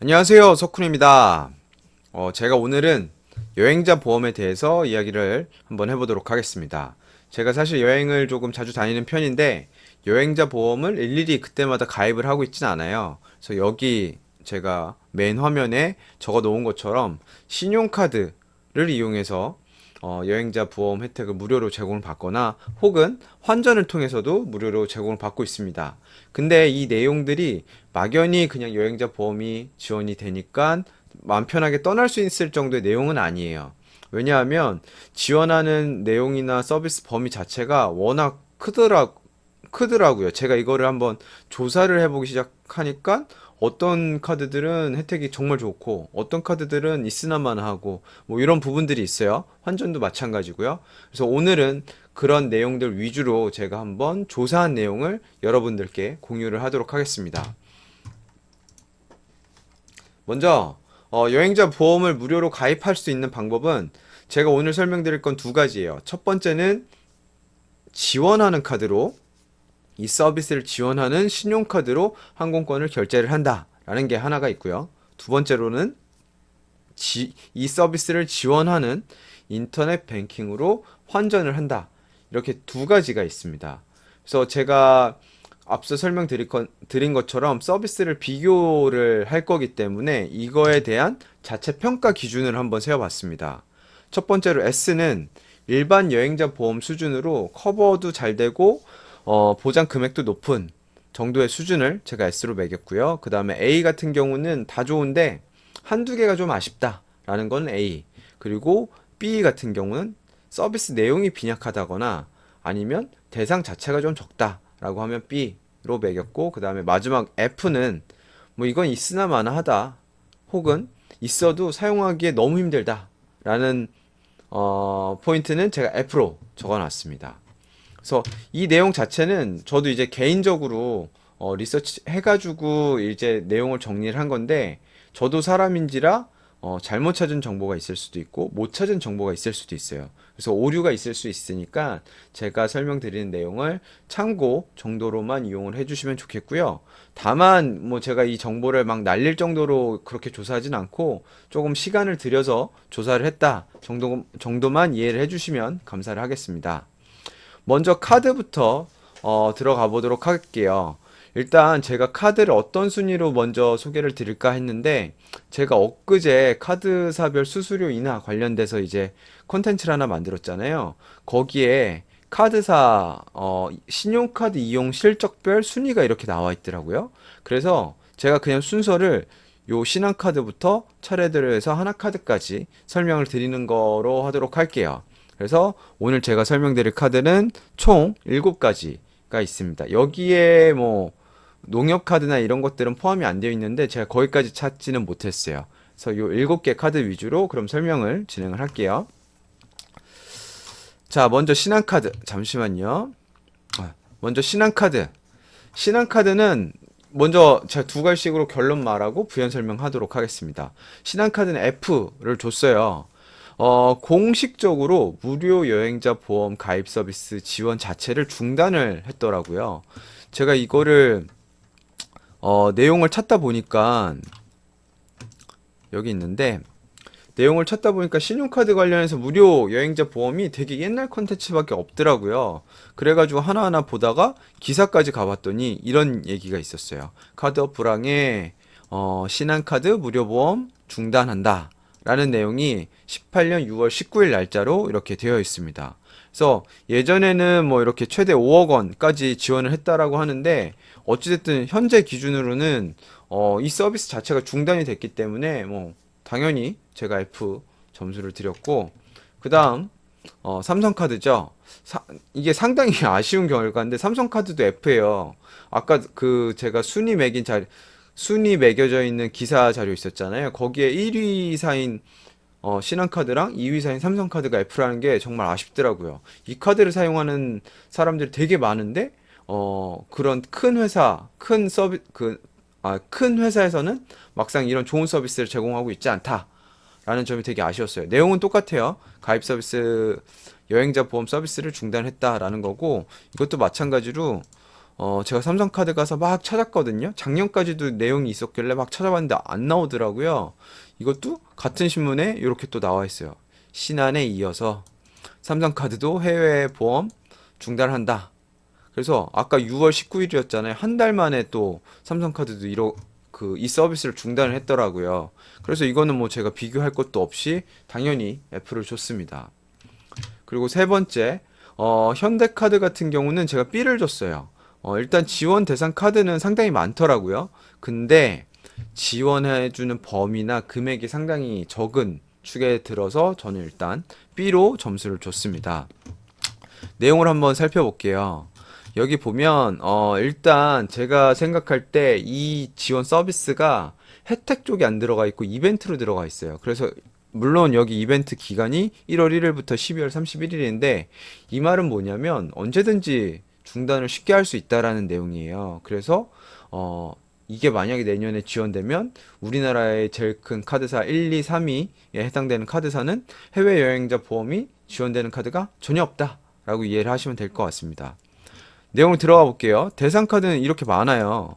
안녕하세요, 석훈입니다. 제가 오늘은 여행자 보험에 대해서 이야기를 한번 해보도록 하겠습니다. 제가 사실 여행을 조금 자주 다니는 편인데, 여행자 보험을 일일이 그때마다 가입을 하고 있진 않아요. 그래서 여기 제가 메인 화면에 적어 놓은 것처럼 신용카드를 이용해서 여행자 보험 혜택을 무료로 제공을 받거나 혹은 환전을 통해서도 무료로 제공을 받고 있습니다. 근데 이 내용들이 막연히 그냥 여행자 보험이 지원이 되니까 마음 편하게 떠날 수 있을 정도의 내용은 아니에요. 왜냐하면 지원하는 내용이나 서비스 범위 자체가 워낙 크더라고요. 제가 이거를 한번 조사를 해보기 시작하니까 어떤 카드들은 혜택이 정말 좋고 어떤 카드들은 있으나만 하고 뭐 이런 부분들이 있어요. 환전도 마찬가지고요. 그래서 오늘은 그런 내용들 위주로 제가 한번 조사한 내용을 여러분들께 공유를 하도록 하겠습니다. 먼저 여행자 보험을 무료로 가입할 수 있는 방법은 제가 오늘 설명드릴 건 두 가지예요. 첫 번째는 지원하는 카드로 이 서비스를 지원하는 신용카드로 항공권을 결제를 한다라는 게 하나가 있고요. 두 번째로는 이 서비스를 지원하는 인터넷 뱅킹으로 환전을 한다. 이렇게 두 가지가 있습니다. 그래서 제가 앞서 드린 것처럼 서비스를 비교를 할 거기 때문에 이거에 대한 자체 평가 기준을 한번 세워봤습니다. 첫 번째로 S는 일반 여행자 보험 수준으로 커버도 잘 되고 보장 금액도 높은 정도의 수준을 제가 S로 매겼고요. 그 다음에 A 같은 경우는 다 좋은데 한두 개가 좀 아쉽다라는 건 A. 그리고 B 같은 경우는 서비스 내용이 빈약하다거나 아니면 대상 자체가 좀 적다라고 하면 B로 매겼고, 그 다음에 마지막 F는 뭐 이건 있으나 마나하다 혹은 있어도 사용하기에 너무 힘들다라는 포인트는 제가 F로 적어놨습니다. 그래서 이 내용 자체는 저도 이제 개인적으로 리서치 해가지고 이제 내용을 정리를 한 건데, 저도 사람인지라 잘못 찾은 정보가 있을 수도 있고 못 찾은 정보가 있을 수도 있어요. 그래서 오류가 있을 수 있으니까 제가 설명드리는 내용을 참고 정도로만 이용을 해주시면 좋겠고요. 다만 뭐 제가 이 정보를 막 날릴 정도로 그렇게 조사하진 않고 조금 시간을 들여서 조사를 했다 정도만 이해를 해주시면 감사를 하겠습니다. 먼저 카드부터 들어가 보도록 할게요. 일단 제가 카드를 어떤 순위로 먼저 소개를 드릴까 했는데, 제가 엊그제 카드사별 수수료 인하 관련돼서 이제 콘텐츠를 하나 만들었잖아요. 거기에 카드사 신용카드 이용 실적별 순위가 이렇게 나와 있더라고요. 그래서 제가 그냥 순서를 요 신한카드부터 차례대로 해서 하나카드까지 설명을 드리는 거로 하도록 할게요. 그래서 오늘 제가 설명드릴 카드는 총 7가지가 있습니다. 여기에 뭐 농협 카드나 이런 것들은 포함이 안 되어 있는데 제가 거기까지 찾지는 못했어요. 그래서 요 7개 카드 위주로 그럼 설명을 진행을 할게요. 자, 먼저 신한카드. 잠시만요. 먼저 신한카드. 신한카드는 먼저 제가 두 가지씩으로 결론 말하고 부연 설명하도록 하겠습니다. 신한카드는 F를 줬어요. 공식적으로 무료 여행자 보험 가입 서비스 지원 자체를 중단을 했더라고요. 제가 이거를 내용을 찾다 보니까 여기 있는데, 내용을 찾다 보니까 신용카드 관련해서 무료 여행자 보험이 되게 옛날 컨텐츠밖에 없더라고요. 그래가지고 하나하나 보다가 기사까지 가봤더니 이런 얘기가 있었어요. 카드업 불황에 신한카드 무료 보험 중단한다 라는 내용이 18년 6월 19일 날짜로 이렇게 되어 있습니다. 그래서 예전에는 뭐 이렇게 최대 5억 원까지 지원을 했다라고 하는데, 어찌됐든 현재 기준으로는 이 서비스 자체가 중단이 됐기 때문에 뭐 당연히 제가 F 점수를 드렸고, 그 다음 삼성카드죠. 이게 상당히 아쉬운 결과인데 삼성카드도 F예요. 아까 그 제가 순위 매겨져 있는 기사 자료 있었잖아요. 거기에 1위사인 신한카드랑 2위사인 삼성카드가 F라는 게 정말 아쉽더라고요. 이 카드를 사용하는 사람들이 되게 많은데 그런 큰 회사, 큰 회사에서는 막상 이런 좋은 서비스를 제공하고 있지 않다라는 점이 되게 아쉬웠어요. 내용은 똑같아요. 가입 서비스, 여행자 보험 서비스를 중단했다라는 거고, 이것도 마찬가지로 제가 삼성카드 가서 막 찾았거든요. 작년까지도 내용이 있었길래 막 찾아봤는데 안 나오더라고요. 이것도 같은 신문에 이렇게 또 나와 있어요. 신한에 이어서 삼성카드도 해외 보험 중단한다. 그래서 아까 6월 19일이었잖아요. 한 달 만에 또 삼성카드도 이 서비스를 중단을 했더라고요. 그래서 이거는 뭐 제가 비교할 것도 없이 당연히 F를 줬습니다. 그리고 세 번째, 현대카드 같은 경우는 제가 B를 줬어요. 일단 지원 대상 카드는 상당히 많더라고요. 근데 지원해주는 범위나 금액이 상당히 적은 축에 들어서 저는 일단 B로 점수를 줬습니다. 내용을 한번 살펴볼게요. 여기 보면 일단 제가 생각할 때 이 지원 서비스가 혜택 쪽이 안 들어가 있고 이벤트로 들어가 있어요. 그래서 물론 여기 이벤트 기간이 1월 1일부터 12월 31일인데 이 말은 뭐냐면 언제든지 중단을 쉽게 할 수 있다라는 내용이에요. 그래서 이게 만약에 내년에 지원되면 우리나라의 제일 큰 카드사 1, 2, 3위에 해당되는 카드사는 해외여행자 보험이 지원되는 카드가 전혀 없다라고 이해를 하시면 될 것 같습니다. 내용 들어가 볼게요. 대상 카드는 이렇게 많아요.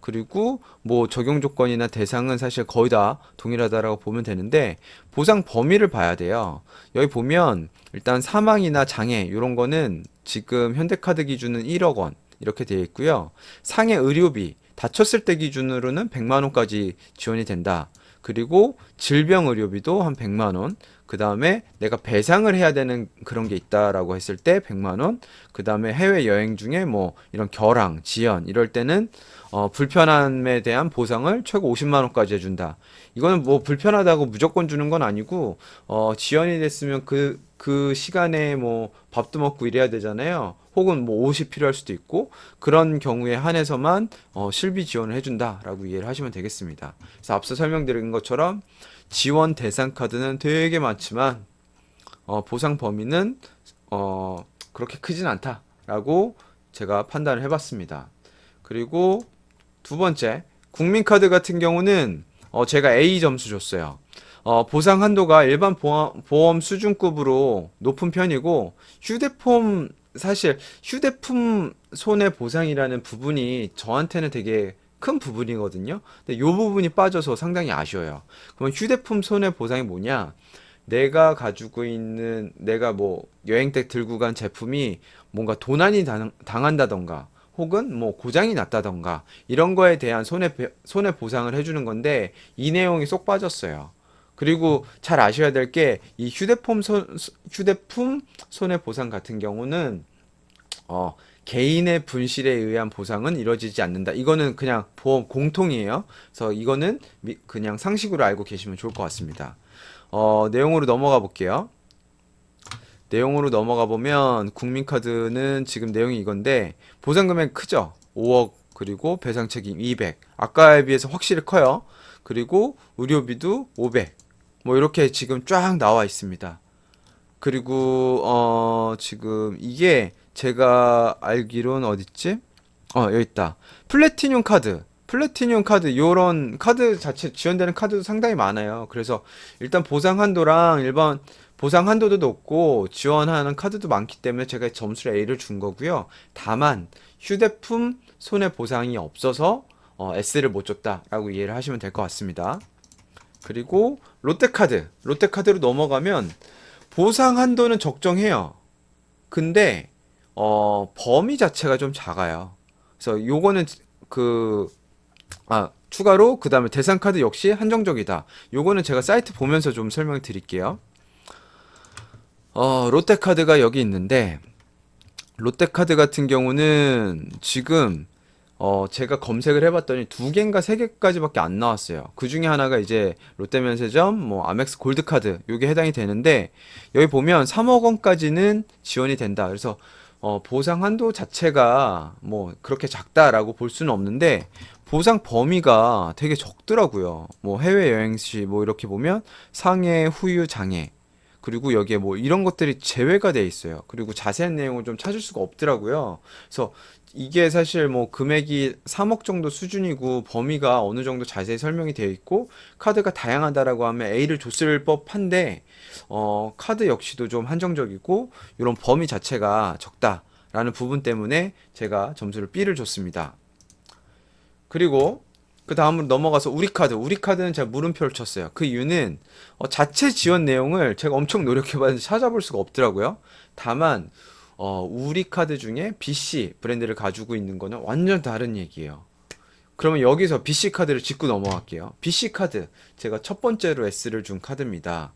그리고 뭐 적용 조건이나 대상은 사실 거의 다 동일하다라고 보면 되는데 보상 범위를 봐야 돼요. 여기 보면 일단 사망이나 장애 이런 거는 지금 현대카드 기준은 1억 원 이렇게 되어 있고요. 상해 의료비 다쳤을 때 기준으로는 100만 원까지 지원이 된다. 그리고 질병 의료비도 한 100만 원. 그 다음에 내가 배상을 해야 되는 그런 게 있다라고 했을 때 100만 원. 그 다음에 해외 여행 중에 뭐 이런 결항, 지연 이럴 때는 불편함에 대한 보상을 최고 50만 원까지 해준다. 이거는 뭐 불편하다고 무조건 주는 건 아니고 지연이 됐으면 그 시간에 뭐 밥도 먹고 이래야 되잖아요. 혹은 뭐 옷이 필요할 수도 있고 그런 경우에 한해서만 실비 지원을 해준다라고 이해를 하시면 되겠습니다. 그래서 앞서 설명드린 것처럼 지원 대상 카드는 되게 많지만 보상 범위는 그렇게 크진 않다라고 제가 판단을 해봤습니다. 그리고 두 번째, 국민카드 같은 경우는 제가 A 점수 줬어요. 보상 한도가 일반 보험 수준급으로 높은 편이고 사실 휴대폰 손해 보상이라는 부분이 저한테는 되게 큰 부분이거든요. 근데 이 부분이 빠져서 상당히 아쉬워요. 그러면 휴대폰 손해 보상이 뭐냐? 내가 뭐 여행 때 들고 간 제품이 뭔가 도난이 당한다던가 혹은 뭐 고장이 났다던가 이런 거에 대한 손해 보상을 해주는 건데 이 내용이 쏙 빠졌어요. 그리고 잘 아셔야 될 게 이 휴대품 손해 보상 같은 경우는 개인의 분실에 의한 보상은 이루어지지 않는다. 이거는 그냥 보험 공통이에요. 그래서 이거는 그냥 상식으로 알고 계시면 좋을 것 같습니다. 내용으로 넘어가 볼게요. 내용으로 넘어가 보면 국민카드는 지금 내용이 이건데 보상 금액 크죠? 5억 그리고 배상 책임 200. 아까에 비해서 확실히 커요. 그리고 의료비도 500. 뭐 이렇게 지금 쫙 나와 있습니다. 그리고 지금 이게 제가 알기로는 어딨지? 여기 있다. 플래티늄 카드 요런 카드 자체 지원되는 카드도 상당히 많아요. 그래서 일단 보상 한도랑 일반 보상 한도도 높고 지원하는 카드도 많기 때문에 제가 점수를 A를 준 거고요. 다만 휴대폰 손해 보상이 없어서 S를 못 줬다라고 이해를 하시면 될 것 같습니다. 그리고 롯데카드로 넘어가면 보상 한도는 적정해요. 근데 범위 자체가 좀 작아요. 그래서 요거는 추가로 그 다음에 대상카드 역시 한정적이다. 요거는 제가 사이트 보면서 좀 설명 드릴게요. 롯데카드가 여기 있는데 롯데카드 같은 경우는 지금 제가 검색을 해봤더니 두 개인가 세 개까지밖에 안 나왔어요. 그 중에 하나가 이제 롯데면세점, 뭐 아멕스 골드카드 요게 해당이 되는데 여기 보면 3억 원까지는 지원이 된다. 그래서 보상 한도 자체가 뭐 그렇게 작다라고 볼 수는 없는데 보상 범위가 되게 적더라고요. 뭐 해외 여행 시 뭐 이렇게 보면 상해, 후유, 장애 그리고 여기에 뭐 이런 것들이 제외가 돼 있어요. 그리고 자세한 내용을 좀 찾을 수가 없더라고요. 그래서 이게 사실 뭐 금액이 3억 정도 수준이고 범위가 어느 정도 자세히 설명이 되어 있고 카드가 다양하다라고 하면 A를 줬을 법한데 카드 역시도 좀 한정적이고 이런 범위 자체가 적다. 라는 부분 때문에 제가 점수를 B를 줬습니다. 그리고 그 다음으로 넘어가서 우리카드는 제가 물음표를 쳤어요. 그 이유는 자체 지원 내용을 제가 엄청 노력해봤는데 찾아볼 수가 없더라고요. 다만 우리카드 중에 BC 브랜드를 가지고 있는 거는 완전 다른 얘기예요. 그러면 여기서 BC 카드를 짚고 넘어갈게요. BC 카드, 제가 첫 번째로 S를 준 카드입니다.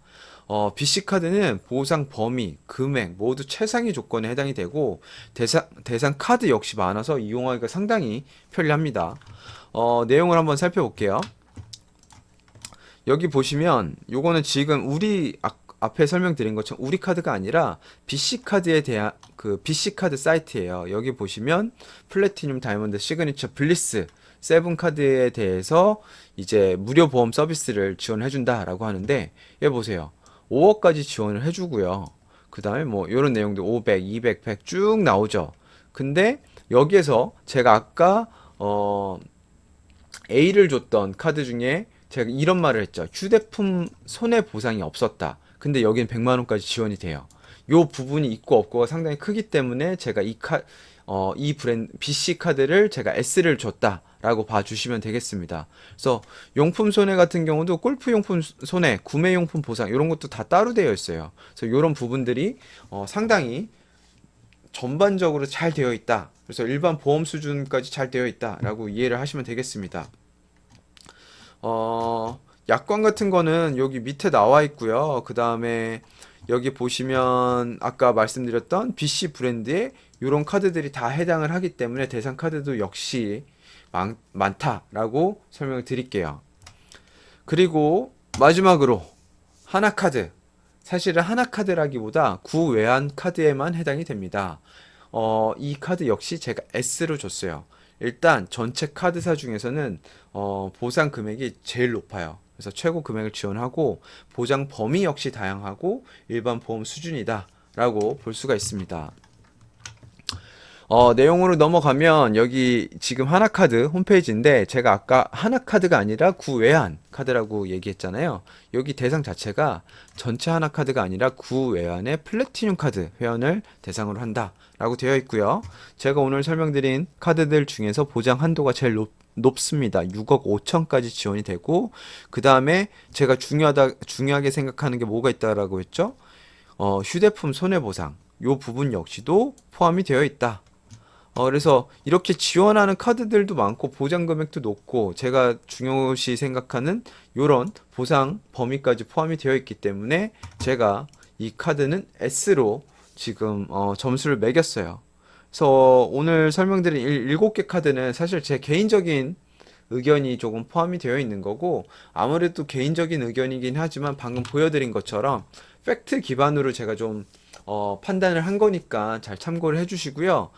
BC 카드는 보상 범위, 금액 모두 최상위 조건에 해당이 되고 대상 카드 역시 많아서 이용하기가 상당히 편리합니다. 내용을 한번 살펴볼게요. 여기 보시면 요거는 지금 우리 앞에 설명드린 것처럼 우리 카드가 아니라 BC 카드에 대한 그 BC 카드 사이트예요. 여기 보시면 플래티늄, 다이몬드, 시그니처, 블리스 세븐 카드에 대해서 이제 무료 보험 서비스를 지원해 준다라고 하는데 여기 보세요. 5억까지 지원을 해주고요. 그 다음에 뭐 이런 내용도 500, 200, 100 쭉 나오죠. 근데 여기에서 제가 아까 A를 줬던 카드 중에 제가 이런 말을 했죠. 휴대폰 손해 보상이 없었다. 근데 여기는 100만 원까지 지원이 돼요. 요 부분이 있고 없고가 상당히 크기 때문에 제가 이 브랜드 BC 카드를 제가 S를 줬다라고 봐주시면 되겠습니다. 그래서 용품 손해 같은 경우도 골프 용품 손해, 구매 용품 보상 이런 것도 다 따로 되어 있어요. 그래서 이런 부분들이 상당히 전반적으로 잘 되어 있다. 그래서 일반 보험 수준까지 잘 되어 있다라고 이해를 하시면 되겠습니다. 약관 같은 거는 여기 밑에 나와 있고요. 그 다음에 여기 보시면 아까 말씀드렸던 BC 브랜드에 이런 카드들이 다 해당을 하기 때문에 대상 카드도 역시 많다라고 설명을 드릴게요. 그리고 마지막으로 하나카드. 사실은 하나카드라기보다 구외환 카드에만 해당이 됩니다. 이 카드 역시 제가 S로 줬어요. 일단 전체 카드사 중에서는 보상 금액이 제일 높아요. 그래서 최고 금액을 지원하고 보장 범위 역시 다양하고 일반 보험 수준이다 라고 볼 수가 있습니다. 내용으로 넘어가면 여기 지금 하나카드 홈페이지인데 제가 아까 하나카드가 아니라 구외환 카드라고 얘기했잖아요. 여기 대상 자체가 전체 하나카드가 아니라 구외환의 플래티늄 카드 회원을 대상으로 한다 라고 되어 있고요. 제가 오늘 설명드린 카드들 중에서 보장 한도가 제일 높습니다. 6억 5천까지 지원이 되고 그 다음에 제가 중요하게 생각하는 게 뭐가 있다라고 했죠? 휴대폰 손해보상 요 부분 역시도 포함이 되어 있다. 그래서 이렇게 지원하는 카드들도 많고 보장 금액도 높고 제가 중요시 생각하는 요런 보상 범위까지 포함이 되어 있기 때문에 제가 이 카드는 S로 지금 점수를 매겼어요. 그래서 오늘 설명드린 7개 카드는 사실 제 개인적인 의견이 조금 포함이 되어 있는 거고 아무래도 개인적인 의견이긴 하지만 방금 보여드린 것처럼 팩트 기반으로 제가 좀 판단을 한 거니까 잘 참고를 해주시고요.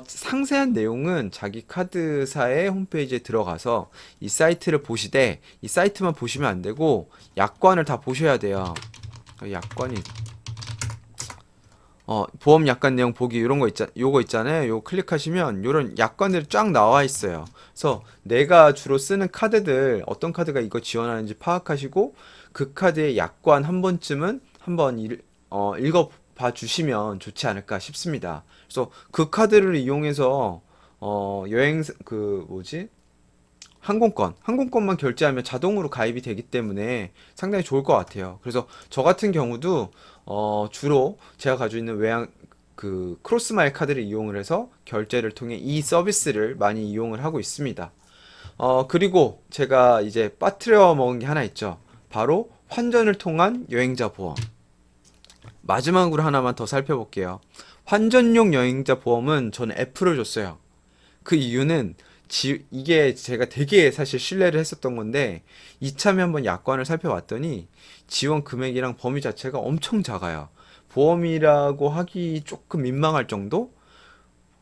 상세한 내용은 자기 카드사의 홈페이지에 들어가서 이 사이트를 보시되 이 사이트만 보시면 안 되고 약관을 다 보셔야 돼요. 약관이 보험 약관 내용 보기 이런 거 요거 있잖아요. 요거 클릭하시면 요런 약관들이 쫙 나와 있어요. 그래서 내가 주로 쓰는 카드들 어떤 카드가 이거 지원하는지 파악하시고 그 카드의 약관 한 번쯤은 한번 읽어봐 주시면 좋지 않을까 싶습니다. 그래서 그 카드를 이용해서 여행 그 뭐지? 항공권만 결제하면 자동으로 가입이 되기 때문에 상당히 좋을 것 같아요. 그래서 저 같은 경우도 주로 제가 가지고 있는 외항 그 크로스마일 카드를 이용을 해서 결제를 통해 이 서비스를 많이 이용을 하고 있습니다. 그리고 제가 이제 빠뜨려 먹은 게 하나 있죠. 바로 환전을 통한 여행자 보험. 마지막으로 하나만 더 살펴볼게요. 환전용 여행자 보험은 저는 F를 줬어요. 그 이유는 이게 제가 되게 사실 신뢰를 했었던 건데 이참에 한번 약관을 살펴봤더니 지원 금액이랑 범위 자체가 엄청 작아요. 보험이라고 하기 조금 민망할 정도?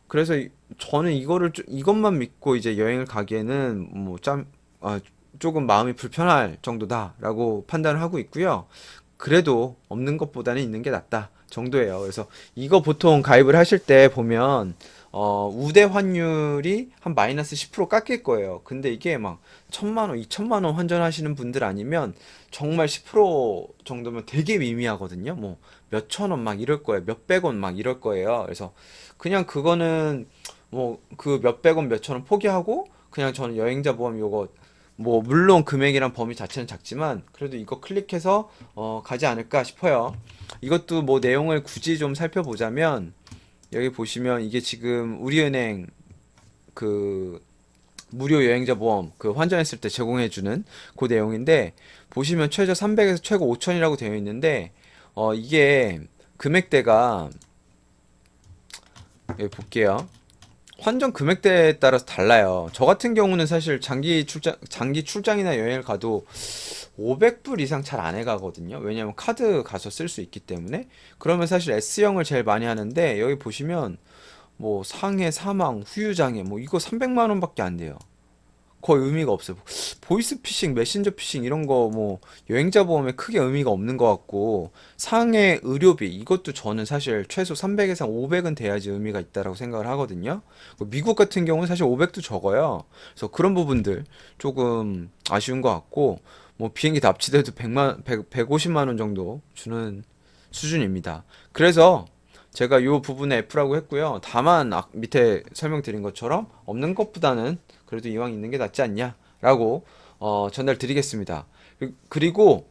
그래서 저는 이것만 믿고 이제 여행을 가기에는 조금 마음이 불편할 정도다라고 판단을 하고 있고요. 그래도 없는 것보다는 있는 게 낫다 정도예요. 그래서 이거 보통 가입을 하실 때 보면 우대 환율이 한 마이너스 10% 깎일 거예요. 근데 이게 막 1,000만 원, 2,000만 원 환전하시는 분들 아니면 정말 10% 정도면 되게 미미하거든요. 뭐 몇천 원 막 이럴 거예요. 몇백 원 막 이럴 거예요. 그래서 그냥 그거는 뭐 그 몇백 원, 몇천 원 포기하고 그냥 저는 여행자 보험 요거 뭐 물론 금액이랑 범위 자체는 작지만 그래도 이거 클릭해서 가지 않을까 싶어요. 이것도 뭐 내용을 굳이 좀 살펴보자면 여기 보시면 이게 지금 우리은행 그 무료 여행자 보험 그 환전했을 때 제공해주는 그 내용인데 보시면 최저 300에서 최고 5천이라고 되어 있는데 이게 금액대가 여기 볼게요. 환전 금액대에 따라서 달라요. 저 같은 경우는 사실 장기 출장이나 여행을 가도 500불 이상 잘 안 해가거든요. 왜냐면 카드 가서 쓸 수 있기 때문에. 그러면 사실 S형을 제일 많이 하는데 여기 보시면 뭐 상해, 사망, 후유장애 뭐 이거 300만 원밖에 안 돼요. 거의 의미가 없어요. 보이스피싱, 메신저 피싱 이런 거 뭐 여행자 보험에 크게 의미가 없는 것 같고 상해 의료비 이것도 저는 사실 최소 300에서 500은 돼야지 의미가 있다라고 생각을 하거든요. 미국 같은 경우는 사실 500도 적어요. 그래서 그런 부분들 조금 아쉬운 것 같고 뭐 비행기 납치돼도 150만 원 정도 주는 수준입니다. 그래서 제가 이 부분에 F라고 했고요. 다만 밑에 설명드린 것처럼 없는 것보다는 그래도 이왕 있는 게 낫지 않냐라고 전달드리겠습니다. 그리고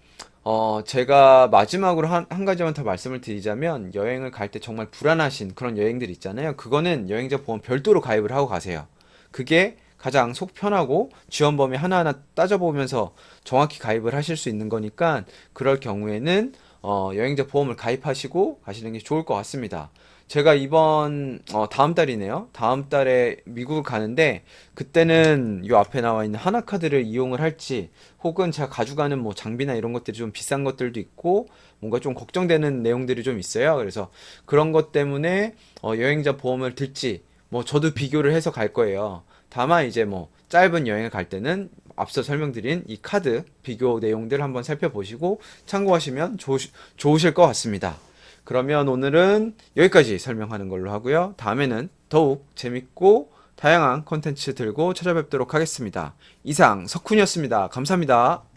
제가 마지막으로 한 가지만 더 말씀을 드리자면 여행을 갈 때 정말 불안하신 그런 여행들 있잖아요. 그거는 여행자 보험 별도로 가입을 하고 가세요. 그게 가장 속 편하고 지원 범위 하나하나 따져보면서 정확히 가입을 하실 수 있는 거니까 그럴 경우에는 여행자 보험을 가입하시고 가시는 게 좋을 것 같습니다. 제가 이번 다음 달이네요. 다음 달에 미국을 가는데 그때는 요 앞에 나와 있는 하나카드를 이용을 할지 혹은 제가 가져가는 뭐 장비나 이런 것들이 좀 비싼 것들도 있고 뭔가 좀 걱정되는 내용들이 좀 있어요. 그래서 그런 것 때문에 여행자 보험을 들지 뭐 저도 비교를 해서 갈 거예요. 다만 이제 뭐 짧은 여행을 갈 때는 앞서 설명드린 이 카드 비교 내용들 한번 살펴보시고 참고하시면 좋으실 것 같습니다. 그러면 오늘은 여기까지 설명하는 걸로 하고요. 다음에는 더욱 재밌고 다양한 컨텐츠 들고 찾아뵙도록 하겠습니다. 이상 석훈이었습니다. 감사합니다.